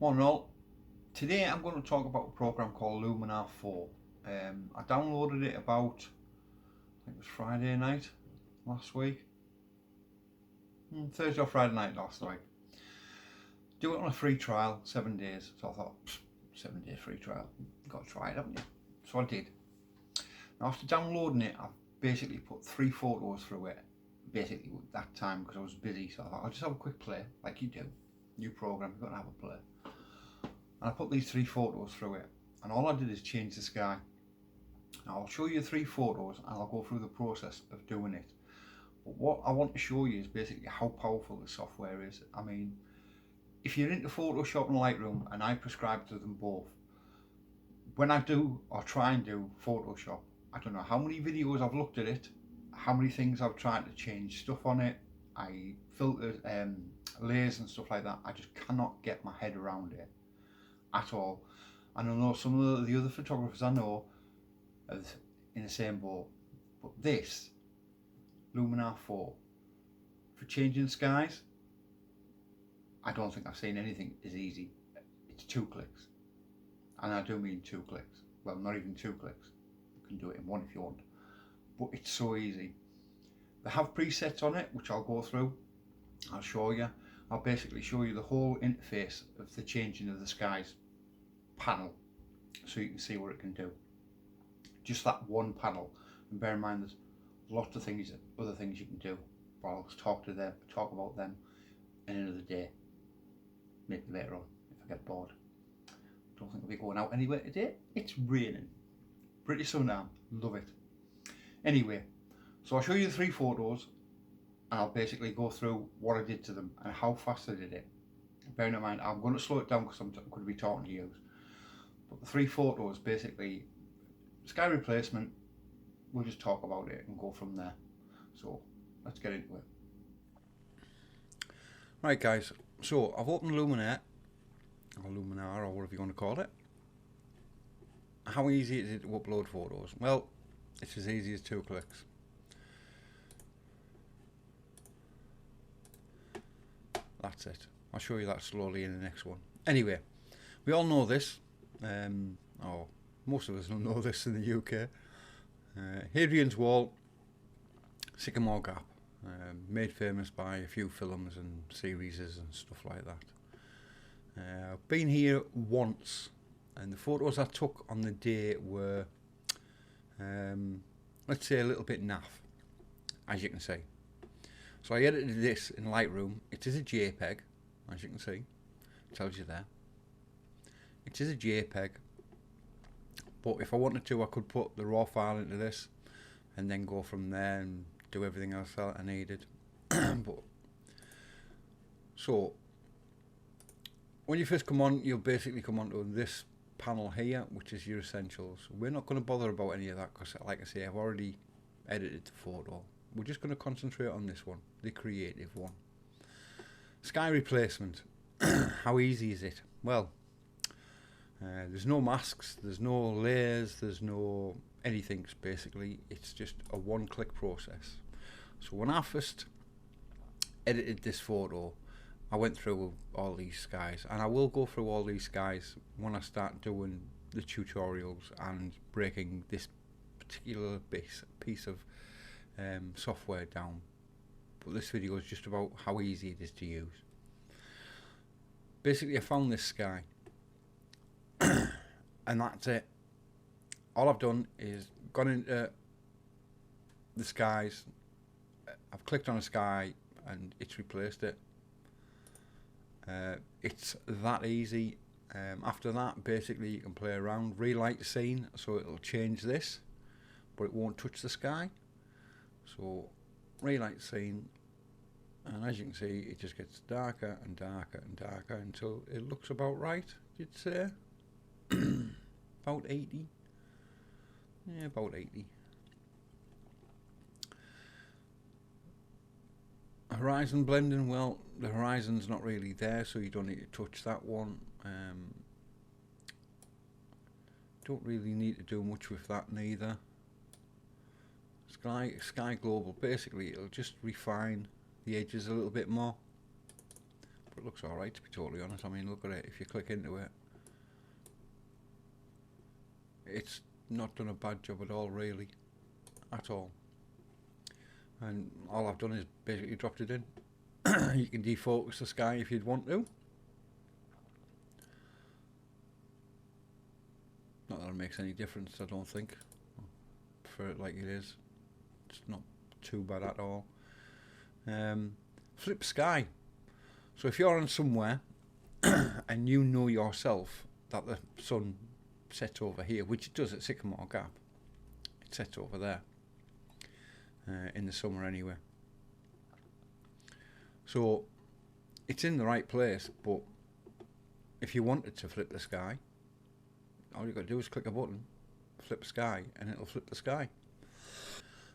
Morning all. Today I'm going to talk about a program called Luminar 4. I downloaded it about, I think it was Friday night last week. Thursday or Friday night last week. Do it on a free trial, 7 days. So I thought, 7 day free trial, you've got to try it, haven't you? So I did. Now after downloading it, I've basically put 3 photos through it. Basically at that time because I was busy, so I thought I'll just have a quick play, like you do. New program, you've got to have a play. And I put these 3 photos through it, and all I did is change the sky. Now I'll show you 3 photos and I'll go through the process of doing it. But what I want to show you is basically how powerful the software is. I mean, if you're into Photoshop and Lightroom, and I prescribe to them both, when I do or try and do Photoshop, I don't know how many videos I've looked at it, how many things I've tried to change stuff on it, I filtered layers and stuff like that. I just cannot get my head around it at all. And I know some of the other photographers I know are in the same boat, but this Luminar 4 for changing skies, I don't think I've seen anything as easy. It's 2 clicks, and I do mean 2 clicks. Well, not even 2 clicks, you can do it in 1 if you want, but it's so easy. They have presets on it which I'll go through. I'll show you. I'll basically show you the whole interface of the changing of the skies panel, so you can see what it can do. Just that one panel, and bear in mind there's lots of things, other things you can do, but I'll talk about them in another day, maybe later on if I get bored. Don't think I'll be going out anywhere today. It's raining, pretty sun now, love it. Anyway, so I'll show you the 3 photos and I'll basically go through what I did to them and how fast I did it. Bearing in mind I'm going to slow it down because I'm going to be talking to you. But the 3 photos, basically, sky replacement, we'll just talk about it and go from there. So let's get into it. Right guys, so I've opened Luminar, or whatever you want to call it. How easy is it to upload photos? Well, it's as easy as 2 clicks. That's it. I'll show you that slowly in the next one. Anyway, we all know this. Or most of us don't know this in the UK. Hadrian's Wall, Sycamore Gap, made famous by a few films and series and stuff like that. I've been here once, and the photos I took on the day were, let's say, a little bit naff, as you can see. So I edited this in Lightroom. It is a JPEG, as you can see. It tells you there. It is a JPEG, but if I wanted to, I could put the raw file into this and then go from there and do everything else that I needed. So when you first come on, you'll basically come onto this panel here, which is your essentials. We're not going to bother about any of that because, like I say, I've already edited the photo. We're just going to concentrate on this one, the creative one. Sky replacement. How easy is it? Well, there's no masks, there's no layers, there's no anything basically. It's just a 1-click process. So when I first edited this photo, I went through all these skies, and I will go through all these skies when I start doing the tutorials and breaking this particular piece of software down. But this video is just about how easy it is to use. Basically, I found this sky. And that's it. All I've done is gone into the skies, I've clicked on a sky and it's replaced it. It's that easy. After that, basically you can play around, relight the scene, so it'll change this, but it won't touch the sky. So relight the scene, and as you can see, it just gets darker and darker and darker until it looks about right, you'd say. About 80. Yeah, about 80. Horizon blending, well, the horizon's not really there, so you don't need to touch that one. Don't really need to do much with that neither. Sky global, basically it'll just refine the edges a little bit more. but it looks alright, to be totally honest. I mean, look at it. If you click into it, it's not done a bad job at all, really, at all. And all I've done is basically dropped it in. You can defocus the sky if you'd want to. Not that it makes any difference, I don't think. I prefer it like it is. It's not too bad at all. Flip sky. So if you're on somewhere and you know yourself that the sun sets over here, which it does at Sycamore Gap, it sets over there in the summer anyway. So it's in the right place, but if you wanted to flip the sky, all you've got to do is click a button, flip sky, and it'll flip the sky.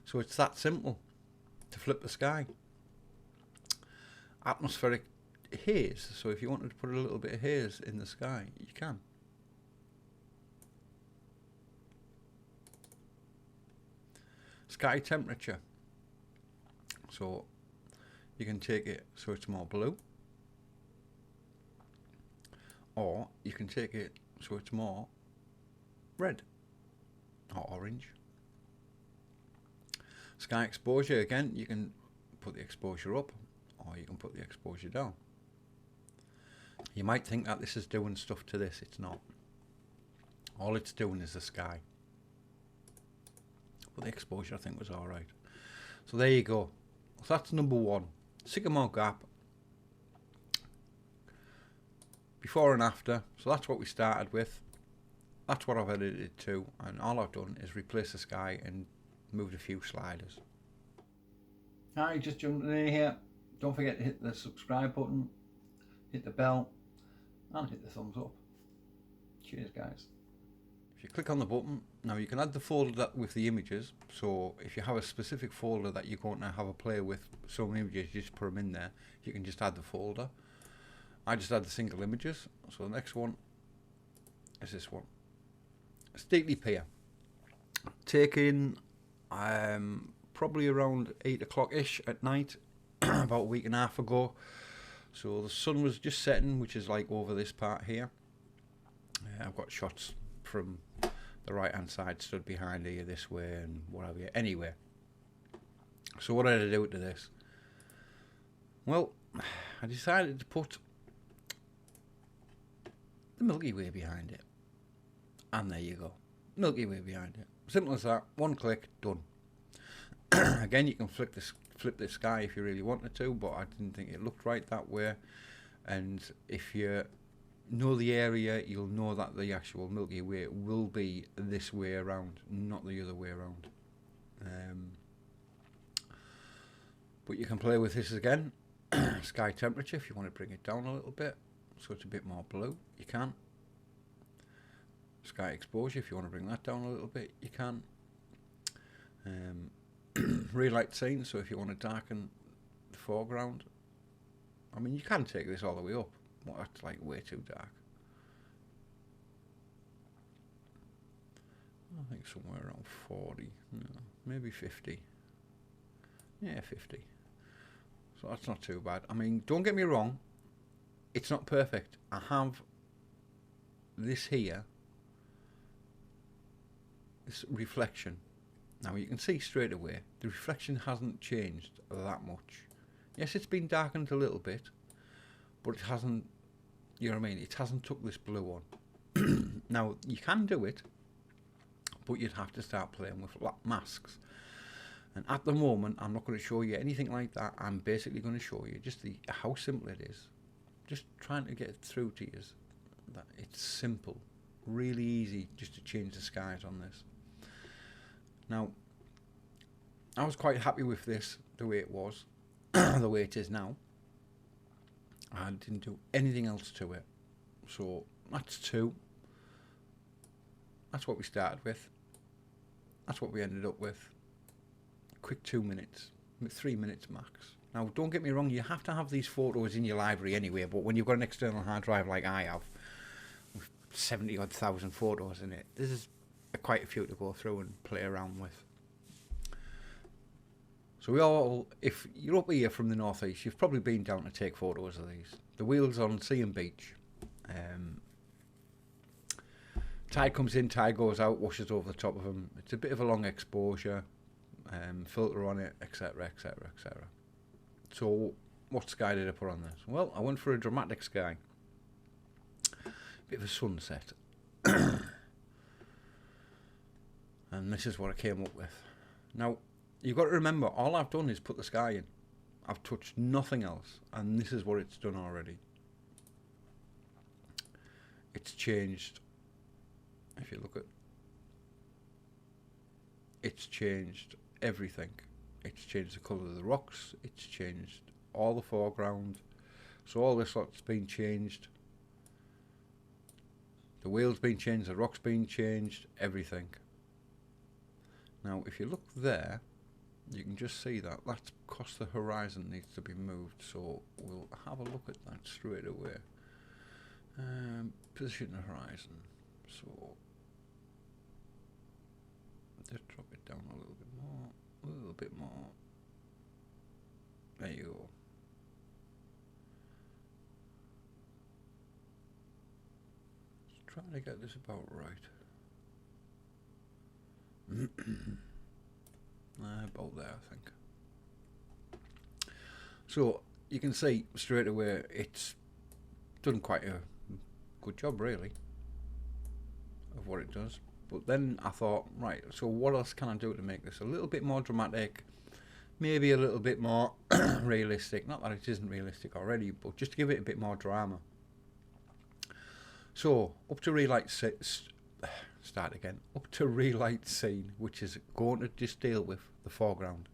So it's that simple to flip the sky. Atmospheric haze. So if you wanted to put a little bit of haze in the sky, you can. Sky temperature. So you can take it so it's more blue, or you can take it so it's more red or orange. Sky exposure, again, you can put the exposure up or you can put the exposure down. You might think that this is doing stuff to this. It's not. All it's doing is the sky. But the exposure, I think, was alright. So there you go. So that's number one. Sycamore Gap. Before and after. So that's what we started with. That's what I've edited to. And all I've done is replace the sky and moved a few sliders. Hi, just jumping in here. Don't forget to hit the subscribe button, hit the bell, and hit the thumbs up. Cheers, guys. If you click on the button, now you can add the folder that with the images. So if you have a specific folder that you're going to have a play with some images, you just put them in there. You can just add the folder. I just add the single images. So the next one is this one. Stately Pier. Taken probably around 8 o'clock ish at night, about a week and a half ago. So the sun was just setting, which is like over this part here. I've got shots from the right hand side, stood behind here this way and whatever. Anyway, so what did I do to this? Well, I decided to put the Milky Way behind it, and there you go, Milky Way behind it. Simple as that. One click, done. Again, you can flip the sky if you really wanted to, but I didn't think it looked right that way. And if you know the area, you'll know that the actual Milky Way will be this way around, not the other way around. But you can play with this again. Sky temperature, if you want to bring it down a little bit so it's a bit more blue, you can. Sky exposure, if you want to bring that down a little bit, you can. Real light scene, so if you want to darken the foreground, I mean, you can take this all the way up. Well, that's like way too dark. I think somewhere around 40, no, maybe 50. Yeah, 50. So that's not too bad. I mean, don't get me wrong, it's not perfect. I have this here, this reflection. Now you can see straight away the reflection hasn't changed that much. Yes, it's been darkened a little bit, but it hasn't, you know what I mean, it hasn't took this blue on. Now you can do it, but you'd have to start playing with masks. And at the moment I'm not going to show you anything like that. I'm basically going to show you just how simple it is. Just trying to get it through to you that it's simple, really easy just to change the skies on this. Now, I was quite happy with this, the way it was, the way it is now. I didn't do anything else to it. So, that's 2. That's what we started with. That's what we ended up with. Quick 2 minutes, 3 minutes max. Now, don't get me wrong, you have to have these photos in your library anyway, but when you've got an external hard drive like I have, with 70-odd thousand photos in it, this is quite a few to go through and play around with. So we all, if you're up here from the northeast, you've probably been down to take photos of these. The wheels on sea and beach. Tide comes in, tide goes out, washes over the top of them. It's a bit of a long exposure, filter on it, etc, etc, etc. So what sky did I put on this? Well, I went for a dramatic sky. Bit of a sunset. And this is what I came up with. Now, you've got to remember, all I've done is put the sky in. I've touched nothing else, and this is what it's done already. It's changed. If you look at, it's changed everything. It's changed the colour of the rocks. It's changed all the foreground. So all this lot's been changed. The wheel's been changed. The rock's been changed. Everything. Now, if you look there, you can just see that that's because the horizon needs to be moved. So we'll have a look at that straight away. Position the horizon. So just drop it down a little bit more, a little bit more. There you go. Just trying to get this about right. About there, I think. So you can see straight away it's done quite a good job, really, of what it does. But then I thought, right, so what else can I do to make this a little bit more dramatic, maybe a little bit more realistic? Not that it isn't realistic already, but just to give it a bit more drama. So up to relight up to relight scene, which is going to just deal with the foreground.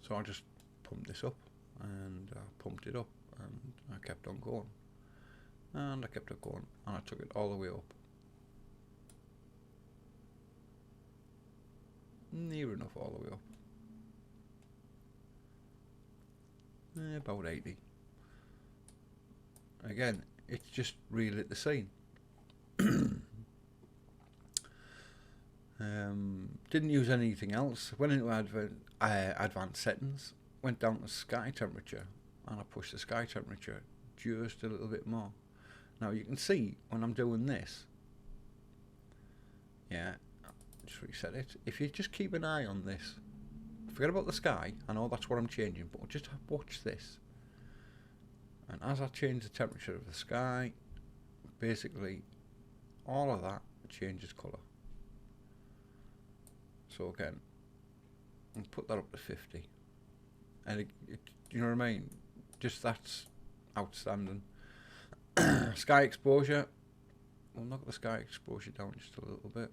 So I just pumped this up, and I pumped it up, and I kept on going, and I kept on going, and I took it all the way up, near enough all the way up, about 80. Again, it's just relit the scene. Didn't use anything else. Went into advanced settings, went down to sky temperature, and I pushed the sky temperature just a little bit more. Now you can see when I'm doing this, yeah, just reset it. If you just keep an eye on this, forget about the sky, I know that's what I'm changing, but just watch this. And as I change the temperature of the sky, basically all of that changes colour. So again, I'll put that up to 50, and you know what I mean, just that's outstanding. Sky exposure, we'll knock the sky exposure down just a little bit,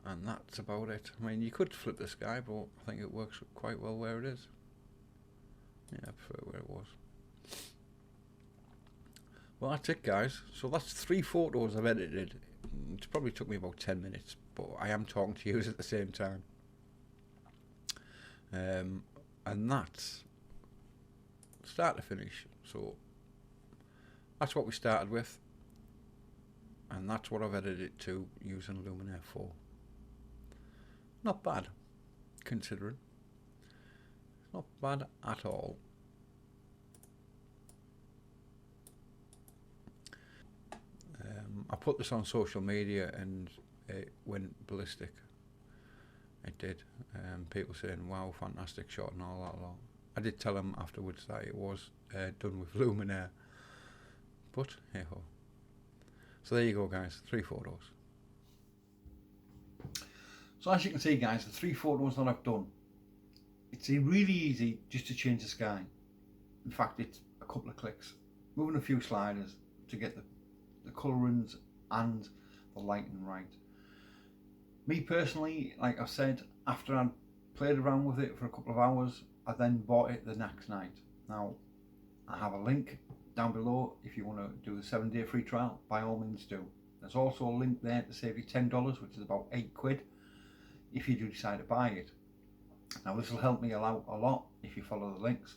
and that's about it. I mean, you could flip the sky, but I think it works quite well where it is. Yeah, I prefer where it was. Well, that's it, guys. So that's 3 photos I've edited. It's probably took me about 10 minutes, but I am talking to you at the same time. And that's start to finish. So that's what we started with, and that's what I've edited it to using Luminar 4. Not bad, considering. Not bad at all. I put this on social media and it went ballistic. It did. People saying, wow, fantastic shot and all that lot. I did tell them afterwards that it was done with Luminar. But, hey ho. So there you go, guys, 3 photos. So as you can see, guys, the 3 photos that I've done, it's really easy just to change the sky. In fact, it's a couple of clicks. Moving a few sliders to get the colourings and the lighting right. Me personally, like I said, after I'd played around with it for a couple of hours, I then bought it the next night. Now, I have a link down below if you want to do the 7-day free trial, by all means do. There's also a link there to save you $10, which is about £8 if you do decide to buy it. Now this will help me out a lot if you follow the links.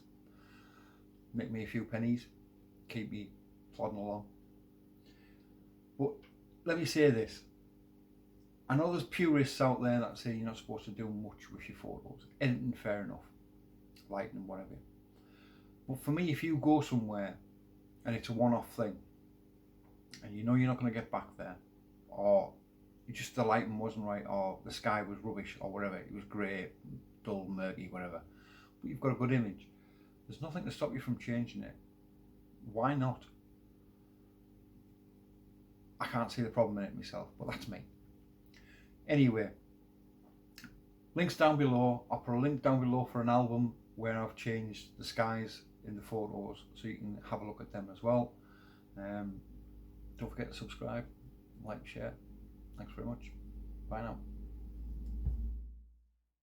Make me a few pennies, keep me plodding along. But let me say this, I know there's purists out there that say you're not supposed to do much with your photos. Anything fair enough, lighting, whatever. But for me, if you go somewhere and it's a one-off thing, and you know you're not going to get back there, or just the lighting wasn't right, or the sky was rubbish, or whatever, it was grey, dull, murky, whatever, but you've got a good image, there's nothing to stop you from changing it. Why not? I can't see the problem in it myself, but that's me. Anyway, links down below. I'll put a link down below for an album where I've changed the skies in the photos, so you can have a look at them as well. Don't forget to subscribe, like, share. Thanks very much. Bye now.